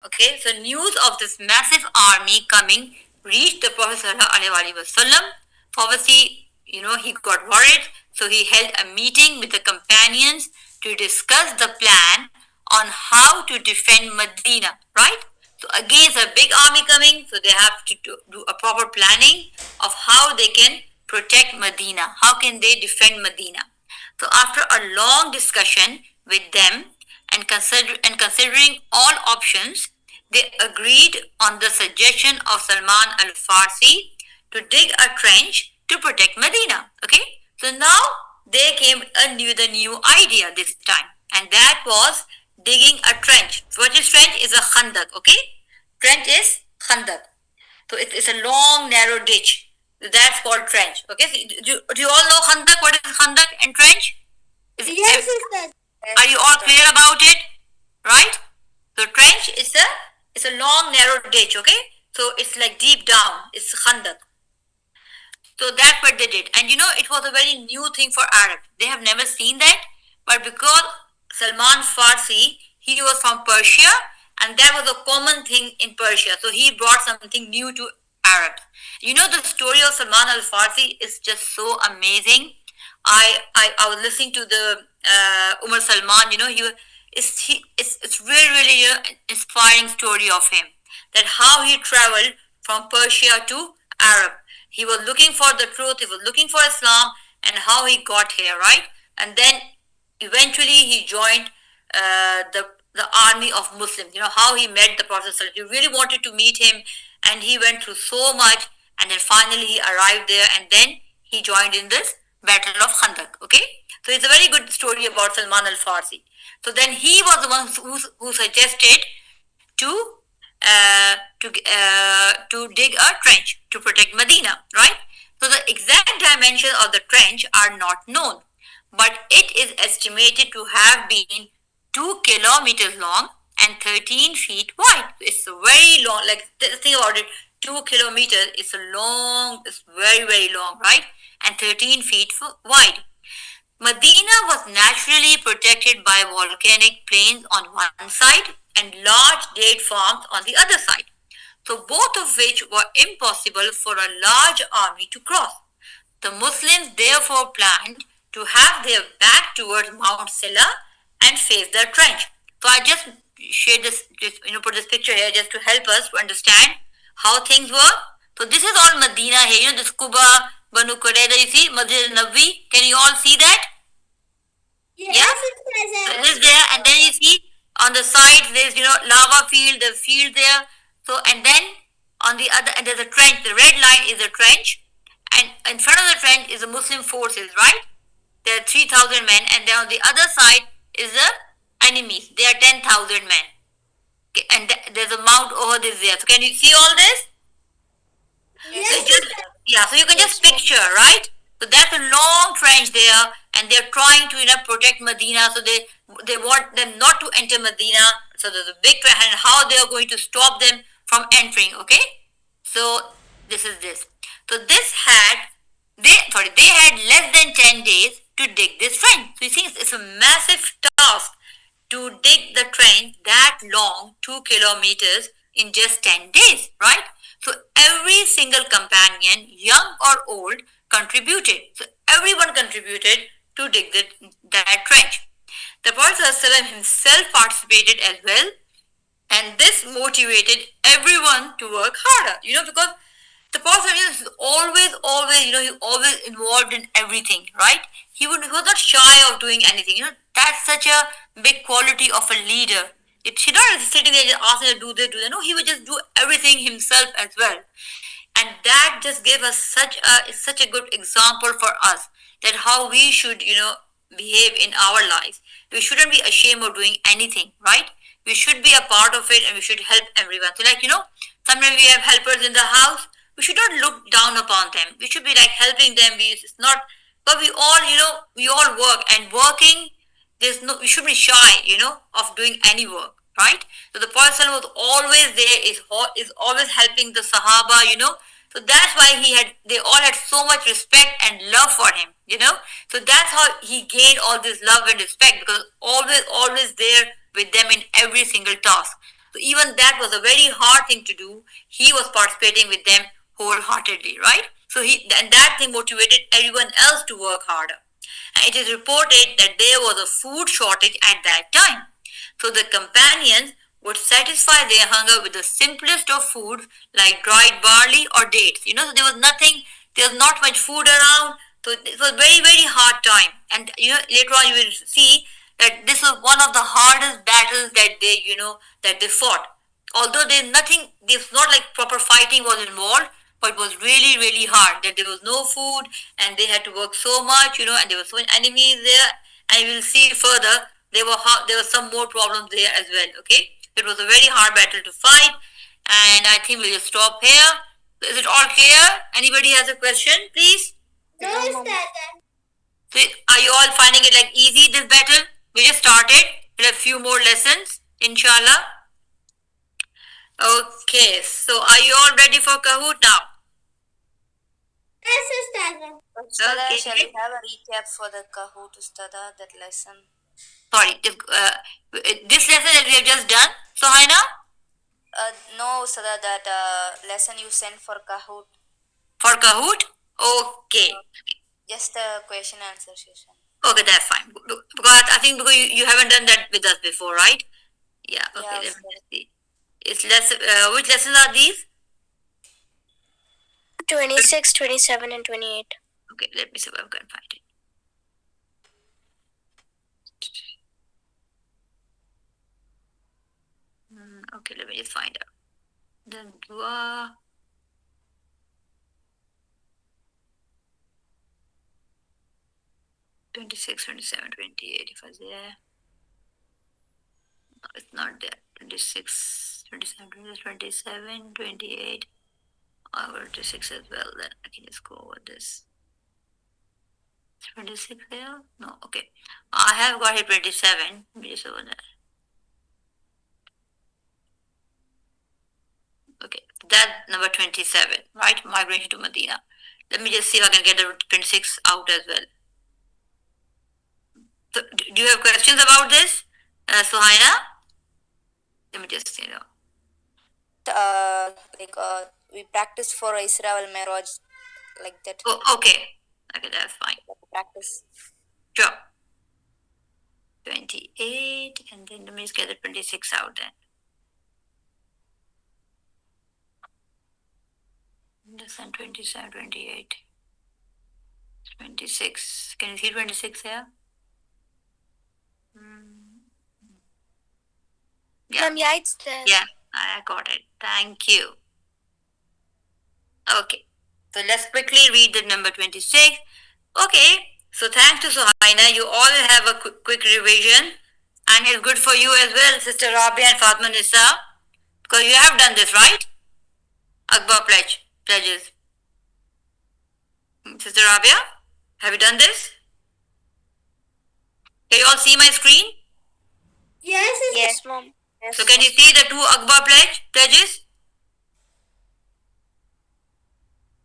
Okay, so news of this massive army coming reached the Prophet ﷺ. Obviously, he got worried, so he held a meeting with the companions to discuss the plan on how to defend Medina, right? So again, it's a big army coming, so they have to do a proper planning of how they can protect Medina. How can they defend Medina? So after a long discussion with them and considering all options, they agreed on the suggestion of Salman al-Farsi to dig a trench to protect Medina. Okay, so now they came the new idea this time, and that was digging a trench. What is trench? Is a khandak. Okay, trench is khandak. So it's a long, narrow ditch. That's called trench. Okay, so do you all know khandak? What is khandak and trench? Yes, sister. Are you all clear about it? Right? So trench is a long, narrow ditch. Okay, so it's like deep down. It's khandak. So that's what they did, and it was a very new thing for Arab. They have never seen that, but because Salman Farsi, he was from Persia, and that was a common thing in Persia. So he brought something new to Arabs. The story of Salman al Farsi is just so amazing. I was listening to the Umar Salman. It's really really inspiring story of him, that how he traveled from Persia to Arab. He was looking for the truth. He was looking for Islam, and how he got here, right? And then eventually he joined the army of Muslims. How he met the Prophet. He really wanted to meet him, and he went through so much, and then finally he arrived there, and then he joined in this battle of Khandak. Okay, so it's a very good story about Salman al Farsi. So then he was the one who suggested to to dig a trench to protect Medina, right? So the exact dimensions of the trench are not known, but it is estimated to have been 2 kilometers long and 13 feet wide. It's very long. Like think about it, 2 kilometers. It's a long. It's very very long, right? And 13 feet wide. Medina was naturally protected by volcanic plains on one side and large date farms on the other side, so both of which were impossible for a large army to cross. The Muslims therefore planned to have their back towards Mount Silla and face the trench. So I just shared put this picture here just to help us to understand how things were. So this is all Medina here. This Quba, Banu Qurayza, you see, Masjid Nabi. Can you all see that? Yes, Yeah. sister. So it is there, and then you see on the side there's lava field, the field there. So and then on the other, and there's a trench. The red line is a trench, and in front of the trench is the Muslim forces, right? There are 3,000 men, and then on the other side is the enemies. There are 10,000 men. Okay, and there's a mount over this there. So can you see all this? Yes, Yeah, so you can just picture, right? So that's a long trench there, and they're trying to protect Medina. So they want them not to enter Medina. So there's a big trench, and how they are going to stop them from entering. Okay, so this is this. So they had less than 10 days to dig this trench. So you see, it's a massive task to dig the trench that long, 2 kilometers, in just 10 days, right? So every single companion, young or old, contributed. So everyone contributed to dig that trench. The Prophet ﷺ himself participated as well, and this motivated everyone to work harder. Because the Prophet is always, he always involved in everything, right? He was not shy of doing anything. That's such a big quality of a leader. He's not sitting there just asking to do this, do that. No, he would just do everything himself as well, and that just gave us such a good example for us, that how we should behave in our lives. We shouldn't be ashamed of doing anything, right? We should be a part of it, and we should help everyone. So like sometimes we have helpers in the house. We should not look down upon them. We should be like helping them. It's not, but we all work, and working, we should be shy of doing any work, right? So the Prophet was always there, is always helping the Sahaba. So that's why they all had so much respect and love for him. So that's how he gained all this love and respect, because always there with them in every single task. So even that was a very hard thing to do. He was participating with them wholeheartedly, right? So and that thing motivated everyone else to work harder. And it is reported that there was a food shortage at that time. So the companions would satisfy their hunger with the simplest of foods like dried barley or dates. So there was not much food around. So it was very, very hard time. And later on you will see that this was one of the hardest battles that they fought. Although there's not like proper fighting was involved, but it was really, really hard. That there was no food and they had to work so much, and there were so many enemies there. And we will see further there were some more problems there as well. Okay, it was a very hard battle to fight, and I think we'll just stop here. Is it all clear? Anybody has a question, please? No, Ustad. So are you all finding it like easy, this battle? We just started. We'll have a few more lessons, inshallah. Okay, so are you all ready for Kahoot now? Yes, Ustad. Ustada, Okay. shall we have a recap for the Kahoot, Ustada, that lesson? Sorry, this lesson that we have just done, Sohaina? No, Ustada, that lesson you sent for Kahoot. For Kahoot? Okay. Just a question answer session. Okay, that's fine. Because I think you haven't done that with us before, right? Yeah, okay, Yeah, let me see. Which lessons are these? 26, 27, and 28. Okay, let me see if I can find it. Okay, let me just find out. Then dua. $26, $27, $28. If I was there. No, it's not there. $26, $27, $27, $28. I will 26 as well. Then I can just go over this. 26 there? No, okay. I have got here 27. Let me just over there. Okay, that's number 27, right? Migration to Medina. Let me just see if I can get the 26 out as well. So, do you have questions about this, Suhaina? Let me just we practice for Isra al Miraj, like that. Oh, okay. Okay, that's fine. Practice. Sure. 28, and then let me just get the 26 out then. This one 27, 28, 26. Can you see 26 here? Yeah. Yeah, it's there. Yeah, I got it. Thank you. Okay, so let's quickly read the number 26. Okay, so thanks to Suhaina, you all have a quick revision, and it's good for you as well, Sister Rabia and Fatma Nisa, because you have done this, right? Akbar pledges. Sister Rabia, have you done this? Can you all see my screen? Yes, Mom. Yes. So can you see the two Akbar pledges?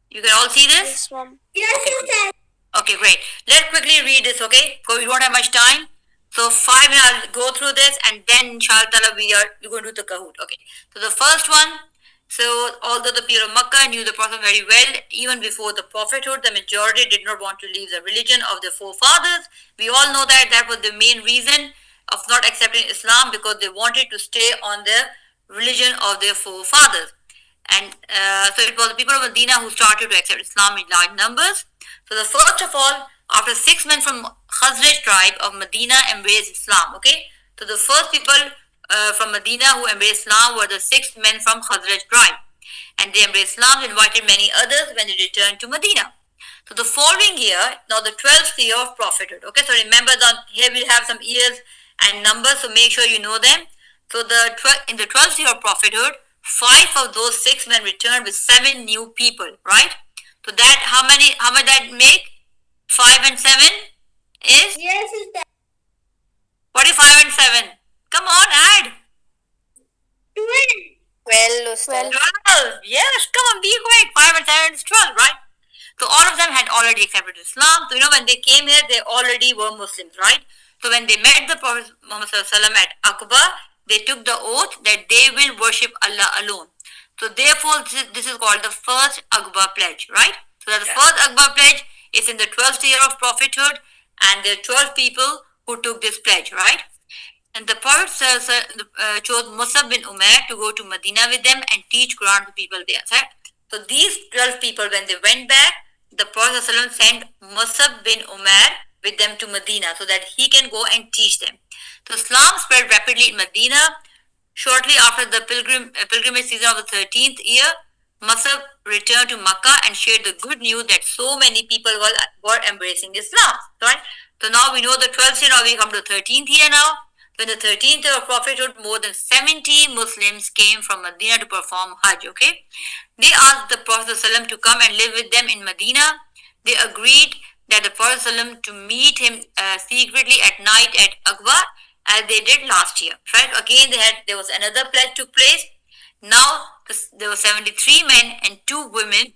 You can all see this? Yes, Mom. Yes, Ustad. Okay, great. Let's quickly read this, okay? Because we don't have much time. So 5 minutes, I'll go through this, and then inshallah we're going to do the Kahoot. Okay. So the first one. So although the people of Makkah knew the Prophet very well, even before the prophethood, the majority did not want to leave the religion of their forefathers. We all know that was the main reason of not accepting Islam, because they wanted to stay on the religion of their forefathers. And so it was the people of Medina who started to accept Islam in large numbers. So the first of all, after 6 men from Khazraj tribe of Medina embraced Islam. Okay, so the first people from Medina who embraced Islam were the 6 men from Khazraj tribe, and they embraced Islam and invited many others when they returned to Medina. So the following year, now the 12th year of prophethood. Okay, so remember that here we have some years and numbers, so make sure you know them. So in the 12th year of prophethood, 5 of those 6 men returned with 7 new people, right? So that how much that make? 5 and 7 is? Yes, Ustad. What is 5 and 7? Come on, add. 12. 12, Ustada. 12. Yes, come on, be quick. 5 and 7 is 12, right? So all of them had already accepted Islam. So when they came here, they already were Muslims, right? So when they met the Prophet Muhammad at Aqaba, they took the oath that they will worship Allah alone. So therefore, this is called the first Akbar pledge, right? So the first Akbar pledge is in the 12th year of prophethood, and there are 12 people who took this pledge, right? And the Prophet chose Musab bin Umair to go to Medina with them and teach Quran to people there. Right? So these 12 people, when they went back, the Prophet sent Musab bin Umair with them to Medina so that he can go and teach them. So Islam spread rapidly in Medina. Shortly after the pilgrimage season of the 13th year, Musab returned to Makkah and shared the good news that so many people were embracing Islam. Right? So now we know the 12th year, now we come to the 13th year now. So in the 13th year of prophethood, more than 70 Muslims came from Medina to perform Hajj, okay? They asked the Prophet ﷺ to come and live with them in Medina. They agreed that the Prophet ﷺ to meet him secretly at night at Aqba, as they did last year, right? Again, there was another pledge took place. Now there were 73 men and 2 women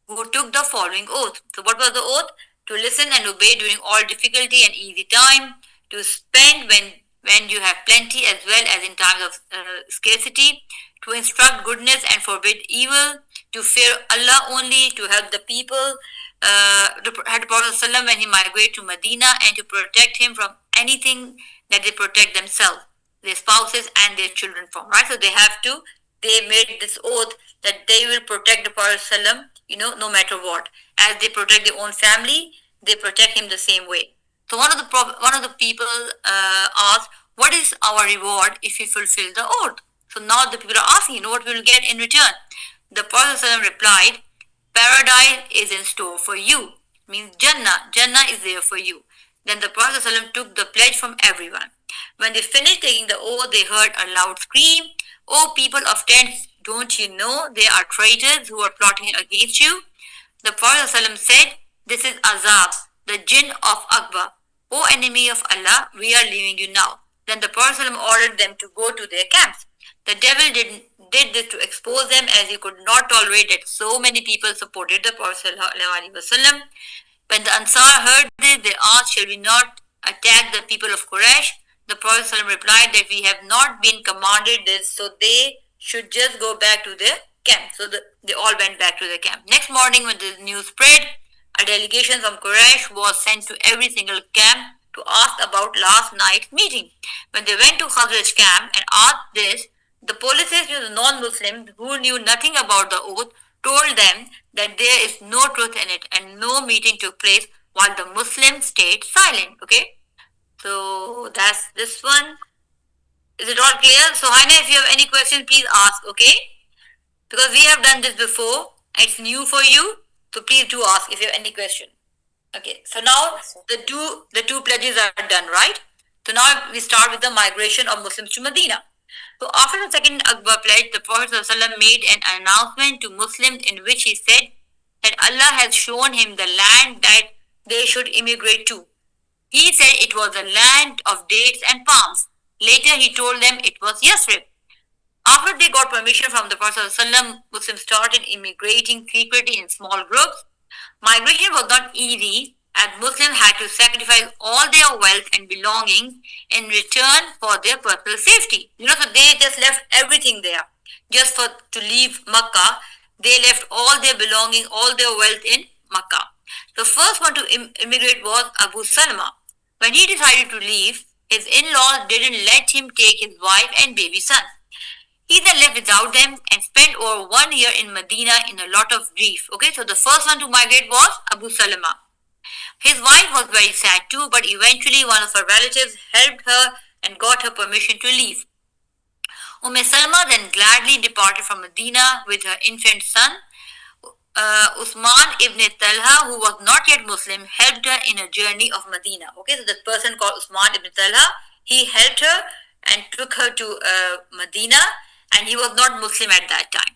who took the following oath. So what was the oath? To listen and obey during all difficulty and easy time, to spend when you have plenty as well as in times of scarcity, to instruct goodness and forbid evil, to fear Allah only, to help the people, had the Prophet ﷺ when he migrated to Medina, and to protect him from anything that they protect themselves, their spouses and their children from, right? So they made this oath that they will protect the Prophet ﷺ, no matter what. As they protect their own family, they protect him the same way. So one of the people asked, "What is our reward if we fulfill the oath?" So now the people are asking, what we will get in return? The Prophet ﷺ replied, "Paradise is in store for you." Means Jannah. Jannah is there for you. Then the Prophet ﷺ took the pledge from everyone. When they finished taking the oath, they heard a loud scream, "O people of tents, don't you know they are traitors who are plotting against you?" The Prophet ﷺ said, "This is Azab, the jinn of Aqba. O enemy of Allah, we are leaving you now." Then the Prophet ﷺ ordered them to go to their camps. The devil did this to expose them, as he could not tolerate that so many people supported the Prophet ﷺ. When the Ansar heard this, they asked, "Shall we not attack the people of Quraysh?" The Prophet ﷺ replied that we have not been commanded this, so they should just go back to their camp. So they all went back to their camp. Next morning, when the news spread, a delegation from Quraysh was sent to every single camp to ask about last night's meeting. When they went to Khazraj camp and asked this, the policies to the non-Muslims who knew nothing about the oath told them that there is no truth in it and no meeting took place while the Muslims stayed silent. Okay, so that's this one. Is it all clear? So Haina, if you have any questions, please ask. Okay, because we have done this before, it's new for you. So please do ask if you have any question. Okay, so now the two pledges are done, right? So now we start with the migration of Muslims to Medina. So after the second Akbar pledge, the Prophet ﷺ made an announcement to Muslims in which he said that Allah has shown him the land that they should immigrate to. He said it was a land of dates and palms. Later he told them it was Yathrib. After they got permission from the Prophet ﷺ, Muslims started immigrating secretly in small groups. Migration was not easy, as Muslims had to sacrifice all their wealth and belongings in return for their personal safety. So they just left everything there. Just to leave Makkah, they left all their belongings, all their wealth in Makkah. The first one to immigrate was Abu Salama. When he decided to leave, his in-laws didn't let him take his wife and baby son. He then left without them and spent over 1 year in Medina in a lot of grief. Okay, so the first one to migrate was Abu Salama. His wife was very sad too, but eventually one of her relatives helped her and got her permission to leave. Salma then gladly departed from Medina with her infant son. Usman ibn Talha, who was not yet Muslim, helped her in a journey of Medina. Okay, so the person called Usman ibn Talha, he helped her and took her to Medina, and he was not Muslim at that time.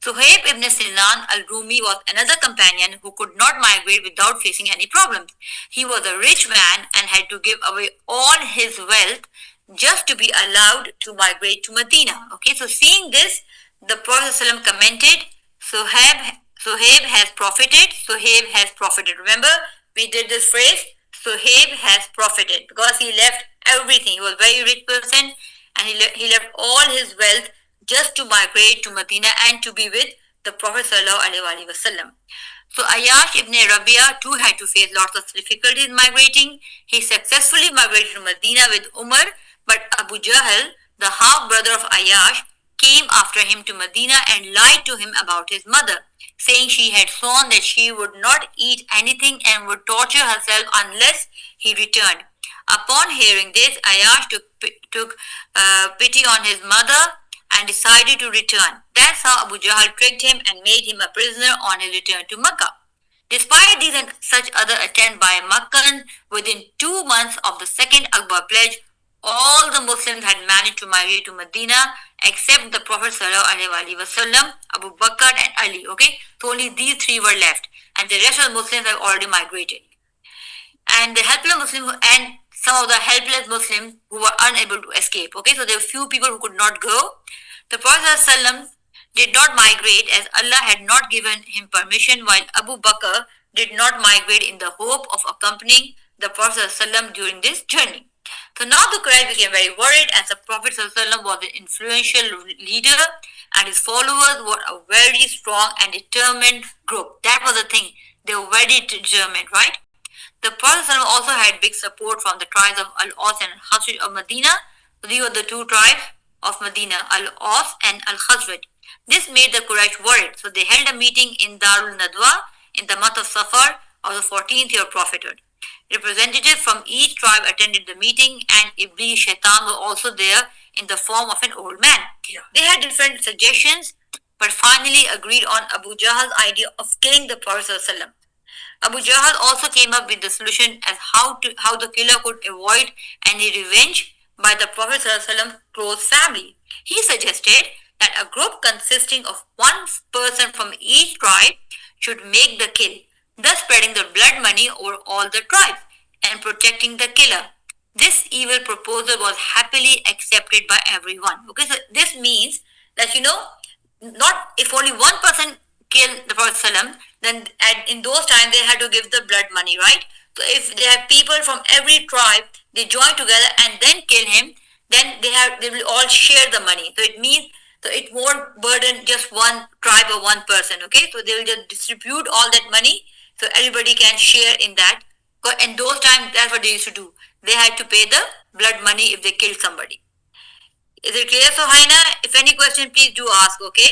Suhaib ibn Sinan al-Rumi was another companion who could not migrate without facing any problems. He was a rich man and had to give away all his wealth just to be allowed to migrate to Medina. Okay, so seeing this, the Prophet ﷺ commented, Suhaib has profited, Suhaib has profited. Remember, we did this phrase, Suhaib has profited, because he left everything. He was a very rich person and he left all his wealth just to migrate to Medina and to be with the Prophet sallallahu alaihi wasallam. So Ayash ibn Rabia too had to face lots of difficulties in migrating. He successfully migrated to Medina with Umar, but Abu Jahl, the half brother of Ayash, came after him to Medina and lied to him about his mother, saying she had sworn that she would not eat anything and would torture herself unless he returned. Upon hearing this, Ayash took pity on his mother and decided to return. That's how Abu Jahl tricked him and made him a prisoner on his return to Mecca. Despite these and such other attempts by Meccan, within 2 months of the second Akbar pledge, all the Muslims had managed to migrate to Medina except the Prophet ﷺ, Abu Bakr and Ali. Okay, so only these three were left, and the rest of the Muslims have already migrated. And the helpless Muslims and some of the helpless Muslims who were unable to escape. Okay, so there were few people who could not go. The Prophet ﷺ did not migrate as Allah had not given him permission, while Abu Bakr did not migrate in the hope of accompanying the Prophet ﷺ during this journey. So now the Quraysh became very worried as the Prophet ﷺ was an influential leader and his followers were a very strong and determined group. That was the thing. They were very determined, right? The Prophet ﷺ also had big support from the tribes of Al-Aus and Al-Khazraj of Medina. These were the two tribes of Medina, Al-Aus and Al-Khazraj. This made the Quraysh worried, so they held a meeting in Darul Nadwa in the month of Safar of the 14th year of prophethood. Representatives from each tribe attended the meeting, and Iblis Shaitan was also there in the form of an old man. They had different suggestions, but finally agreed on Abu Jahl's idea of killing the Prophet ﷺ. Abu Jahl also came up with the solution as how the killer could avoid any revenge by the Prophet ﷺ's close family. He suggested that a group consisting of one person from each tribe should make the kill, thus spreading the blood money over all the tribes and protecting the killer. This evil proposal was happily accepted by everyone. Okay, so this means that not if only one person killed the Prophet ﷺ, then in those times they had to give the blood money, right? So if they have people from every tribe, they join together and then kill him, then they will all share the money. So it means it won't burden just one tribe or one person. Okay, so they will just distribute all that money so everybody can share in that. In those times, that's what they used to do. They had to pay the blood money if they killed somebody. Is it clear, Sohaina? If any question, please do ask. Okay.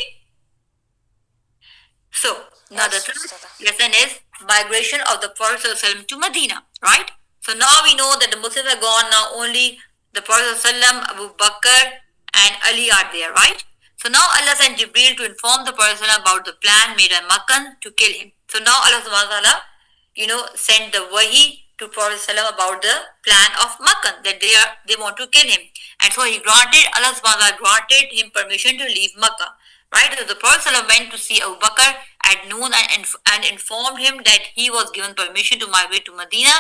So now the third lesson is migration of the Prophet ﷺ to Medina, right? So now we know that the Muslims are gone. Now only the Prophet ﷺ, Abu Bakr and Ali are there, right? So now Allah sent Jibril to inform the Prophet ﷺ about the plan made by Makkan to kill him. So now Allah subhanahu wa ta'ala, sent the wahi to Prophet ﷺ about the plan of Makkan, that they want to kill him. And so Allah subhanahu wa ta'ala granted him permission to leave Makkah. Right, so the Prophet ﷺ went to see Abu Bakr at noon and informed him that he was given permission to migrate to Medina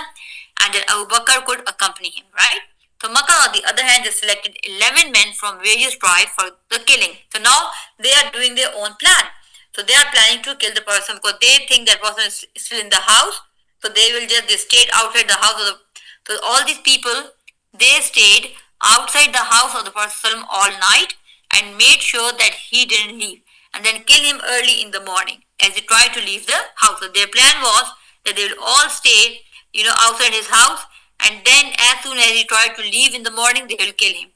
and that Abu Bakr could accompany him, right? So Makkah, on the other hand, they selected 11 men from various tribes for the killing. So now they are doing their own plan. So they are planning to kill the person because they think that person is still in the house. So they stayed outside the house so all these people, they stayed outside the house of the Prophet ﷺ all night and made sure that he didn't leave, and then kill him early in the morning as he tried to leave the house. So their plan was that they will all stay, outside his house, and then as soon as he tried to leave in the morning, they will kill him.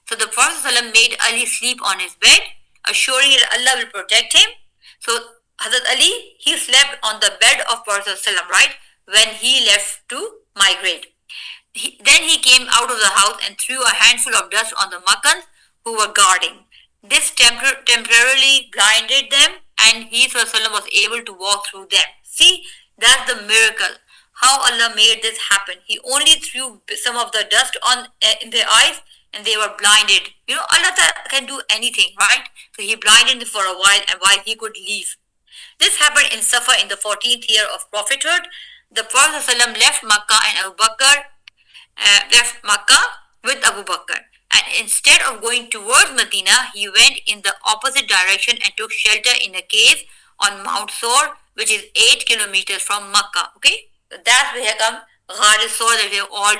So the Prophet ﷺ made Ali sleep on his bed, assuring that Allah will protect him. So Hazrat Ali, he slept on the bed of Prophet ﷺ, right, when he left to migrate. Then he came out of the house and threw a handful of dust on the Makkans who were guarding. This temporarily blinded them, and he was able to walk through them. See, that's the miracle. How Allah made this happen. He only threw some of the dust in their eyes, and they were blinded. Allah can do anything, right? So he blinded them for a while, and while he could leave. This happened in Safar in the 14th year of prophethood. The Prophet ﷺ left Makkah and Abu Bakr left Makkah with Abu Bakr. And instead of going towards Medina, he went in the opposite direction and took shelter in a cave on Mount Sor, which is 8 kilometers from Makkah. Okay, so that's where come Ghar Sor, that we all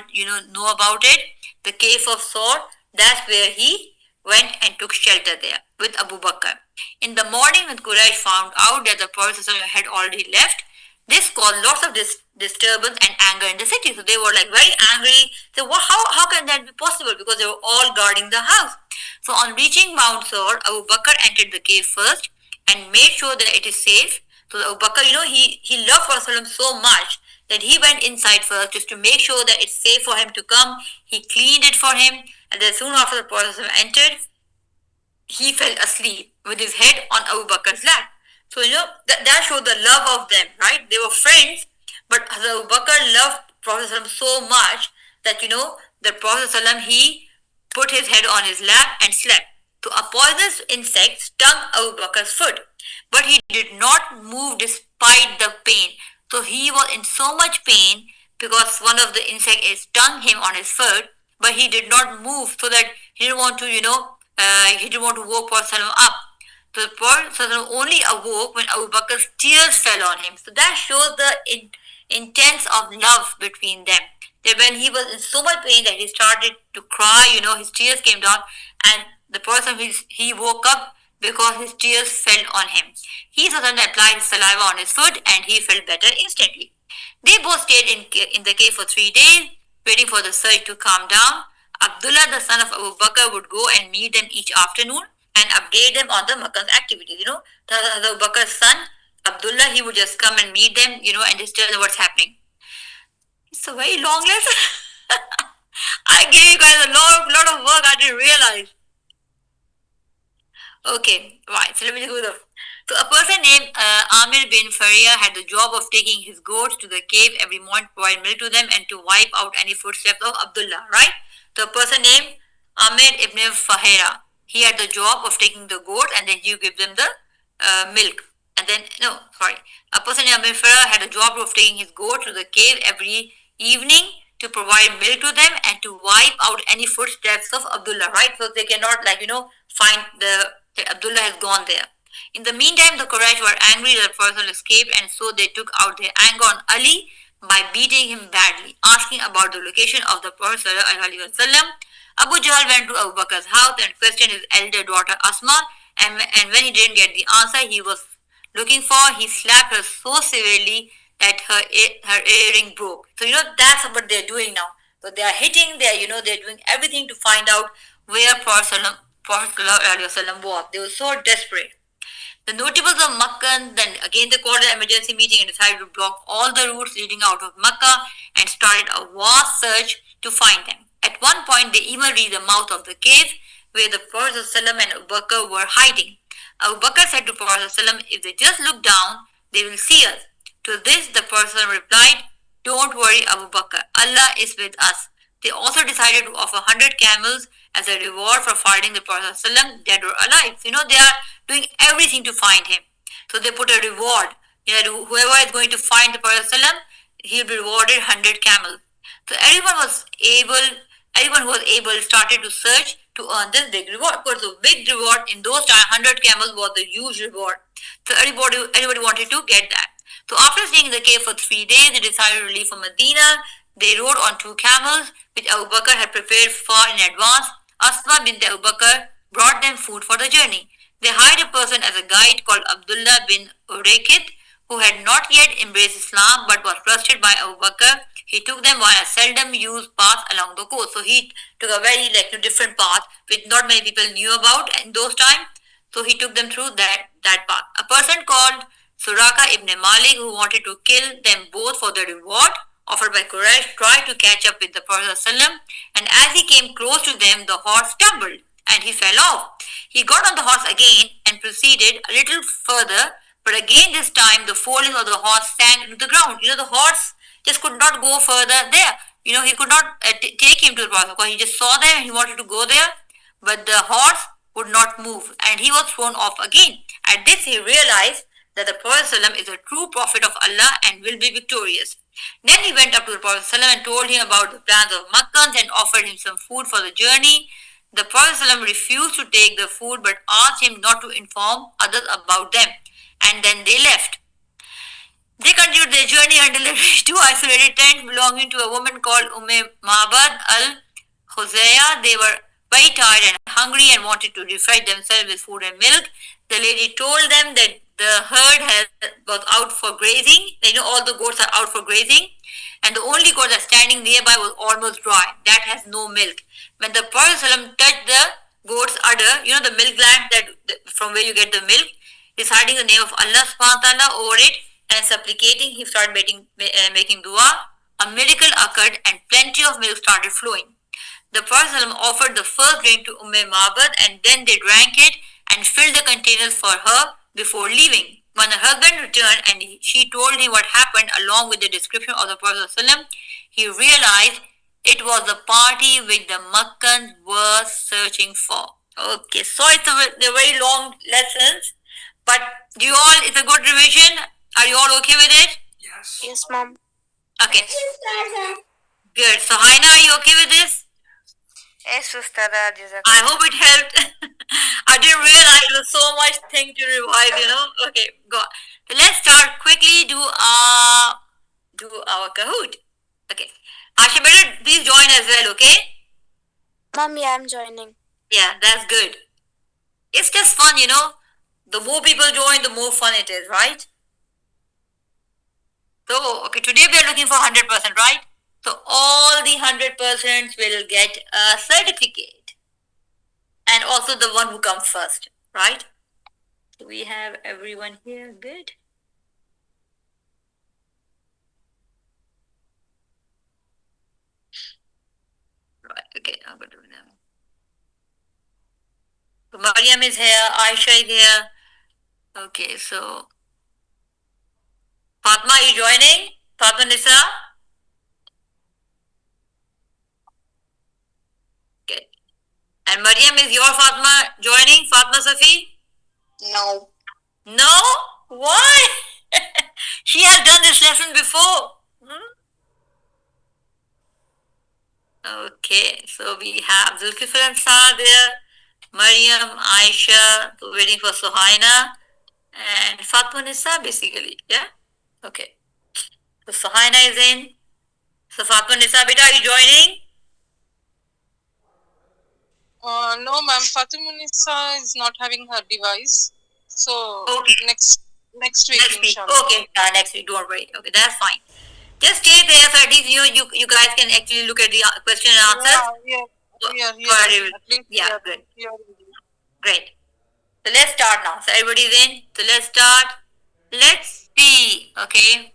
know about it, the cave of Sor. That's where he went and took shelter there with Abu Bakr. In the morning, when Quraysh found out that the Prophet had already left, this caused lots of disturbance and anger in the city. So they were like very angry. So how can that be possible? Because they were all guarding the house. So on reaching Mount Sur, Abu Bakr entered the cave first and made sure that it is safe. So Abu Bakr, he loved Prophet so much that he went inside first just to make sure that it's safe for him to come. He cleaned it for him, and then soon after the Prophet entered, he fell asleep with his head on Abu Bakr's lap. So, that showed the love of them, right? They were friends, but Abu Bakr loved Prophet so much that, the Prophet, he put his head on his lap and slept. So, a poisonous insect stung Abu Bakr's foot, but he did not move despite the pain. So, he was in so much pain because one of the insects stung him on his foot, but he did not move so that he didn't want to, he didn't want to wake Prophet up. So the Prophet only awoke when Abu Bakr's tears fell on him. So that shows the intense of love between them. That when he was in so much pain that he started to cry, his tears came down, and the person he woke up because his tears fell on him. He suddenly applied his saliva on his foot and he felt better instantly. They both stayed in the cave for 3 days, waiting for the surge to calm down. Abdullah, the son of Abu Bakr, would go and meet them each afternoon and update them on the Makkah's activities. Abu Bakr's son, Abdullah, he would just come and meet them, and just tell them what's happening. It's a very long lesson. I gave you guys a lot of work I didn't realize. Okay, right. So let me just go through. So a person named Amir bin Faria had the job of taking his goats to the cave every morning, provide milk to them, and to wipe out any footsteps of Abdullah. Right. So a person named Amir ibn Fahira, he had the job of taking the goats and then he would give them the milk. And then a person named Amir Farah had the job of taking his goat to the cave every evening to provide milk to them and to wipe out any footsteps of Abdullah. Right. So they cannot find that Abdullah has gone there. In the meantime, the Quraysh were angry that the Prophet escaped, and so they took out their anger on Ali by beating him badly, asking about the location of the Prophet ﷺ. Abu Jahl went to Abu Bakr's house and questioned his elder daughter Asma, and when he didn't get the answer he was looking for, he slapped her so severely that her earring broke. So that's what they're doing now. So they are hitting, they're doing everything to find out where Prophet ﷺ was. They were so desperate. The notables of Makkah then again they called an emergency meeting and decided to block all the routes leading out of Makkah and started a vast search to find them. At one point, they even reached the mouth of the cave where the Prophet ﷺ and Abu Bakr were hiding. Abu Bakr said to Prophet ﷺ, if they just look down, they will see us. To this, the Prophet ﷺ replied, don't worry, Abu Bakr, Allah is with us. They also decided to offer 100 camels as a reward for finding the Prophet ﷺ dead or alive. So, they are doing everything to find him. So they put a reward. Whoever is going to find the Prophet ﷺ, he'll be rewarded 100 camels. So everyone who was able started to search to earn this big reward. Of course, the big reward in those times, 100 camels was the huge reward. So everybody wanted to get that. So after staying in the cave for 3 days, they decided to leave for Medina. They rode on 2 camels, which Abu Bakr had prepared far in advance. Asma bint Abu Bakr brought them food for the journey. They hired a person as a guide called Abdullah bin Urakit, who had not yet embraced Islam but was trusted by Abu Bakr. He took them on a seldom used path along the coast. So he took a very different path which not many people knew about in those times. So he took them through that path. A person called Suraka ibn Malik, who wanted to kill them both for the reward offered by Quraysh, tried to catch up with the Prophet ﷺ, and as he came close to them, the horse stumbled and he fell off. He got on the horse again and proceeded a little further, but again this time the forelegs of the horse sank into the ground. The horse just could not go further there. He could not take him to the Prophet because he just saw them and he wanted to go there, but the horse would not move and he was thrown off again. At this he realized that the Prophet ﷺ is a true prophet of Allah and will be victorious. Then he went up to the Prophet ﷺ and told him about the plans of Makkans and offered him some food for the journey. The Prophet ﷺ refused to take the food but asked him not to inform others about them, and then they left. They continued their journey until they reached 2 isolated tents belonging to a woman called Ma'bad al-Khuzayya. They were very tired and hungry and wanted to refresh themselves with food and milk. The lady told them that the was out for grazing. All the goats are out for grazing, and the only goat that's standing nearby was almost dry. That has no milk. When the Prophet ﷺ touched the goat's udder, the milk gland from where you get the milk, reciting the name of Allah subhanahu wa ta'ala over it and supplicating, he started making dua. A miracle occurred and plenty of milk started flowing. The Prophet ﷺ offered the first drink to Mabad, and then they drank it and filled the containers for her before leaving. When her husband returned and she told him what happened along with the description of the Prophet ﷺ, he realized it was the party which the Makkans were searching for. Okay, so they're very long lessons, but it's a good revision. Are you all okay with it? Yes. Yes, mom. Okay. Good. So, Haina, are you okay with this? Yes, Ustada. I hope it helped. I didn't realize it was so much thing to revise, Okay, go on. So let's start quickly, do our Kahoot. Okay. Asha, better please join as well, okay? Mom, yeah, I'm joining. Yeah, that's good. It's just fun, The more people join, the more fun it is, right? So, okay, today we are looking for 100%, right? So all the 100% will get a certificate. And also the one who comes first, right? So we have everyone here, good. Right, okay, I'm going to do them. So Mariam is here, Aisha is here. Okay, so Fatma, are you joining? Fatma Nisa? Okay. And Mariam, is your Fatma joining? Fatma Safi? No. No? Why? She has done this lesson before. Okay, so we have Zulkifil and Saad there, Mariam, Aisha, so waiting for Suhaina, and Fatma Nisa basically, yeah? Okay. So Suhaina is in. So Fatma Nisa, beta, are you joining? No, ma'am. Fatima Nisa is not having her device. So Okay. next week, Next week. inshallah. Okay, next week, don't worry. Okay, that's fine. Just stay there so at least you guys can actually look at the question and answers. Yeah. Yeah, At least yeah, good. Yeah. Great. So let's start now. So everybody's in. So let's start. Let's see. Okay.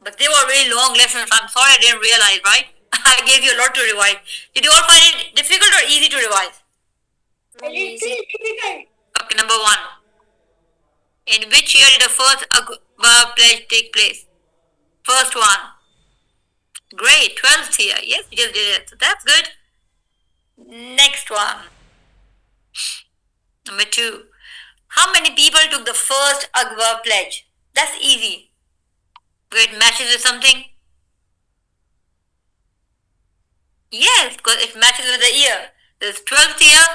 But they were very long lessons. I'm sorry I didn't realize, right? I gave you a lot to revise. Did you all find it difficult or easy to revise? Easy. Okay, number one. In which year did the first Akbar pledge take place? First one. Great, 12th year. Yes, you just did it. So that's good. Next one. Number two. How many people took the first Akbar pledge? That's easy. Where it matches with something? Yes, because it matches with the year. There's 12th year,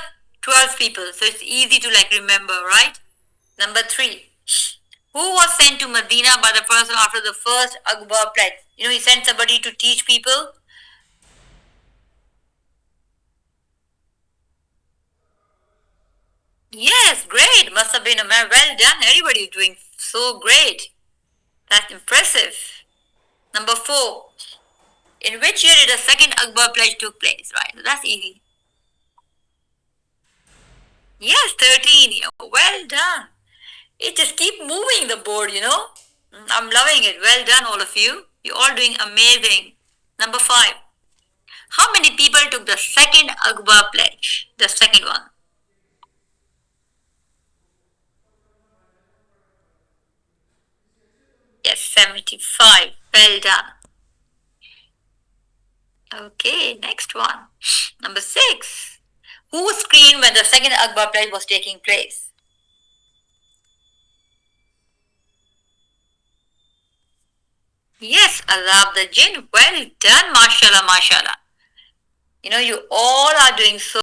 12 people. So it's easy to remember, right? Number three. Who was sent to Medina by the Prophet after the first Akbar pledge? He sent somebody to teach people. Yes, great. Must have been a man. Well done. Everybody is doing so great. That's impressive. Number four. In which year did the second Akbar pledge took place? Right, so that's easy. Yes, 13. Well done. It just keep moving the board, I'm loving it. Well done, all of you. You're all doing amazing. Number five. How many people took the second Akbar pledge? The second one. Yes, 75. Well done. Okay, next one. Number six. Who screamed when the second Akbar pledge was taking place? Yes, Azab the Jinn. Well done, mashallah, mashallah. You all are doing so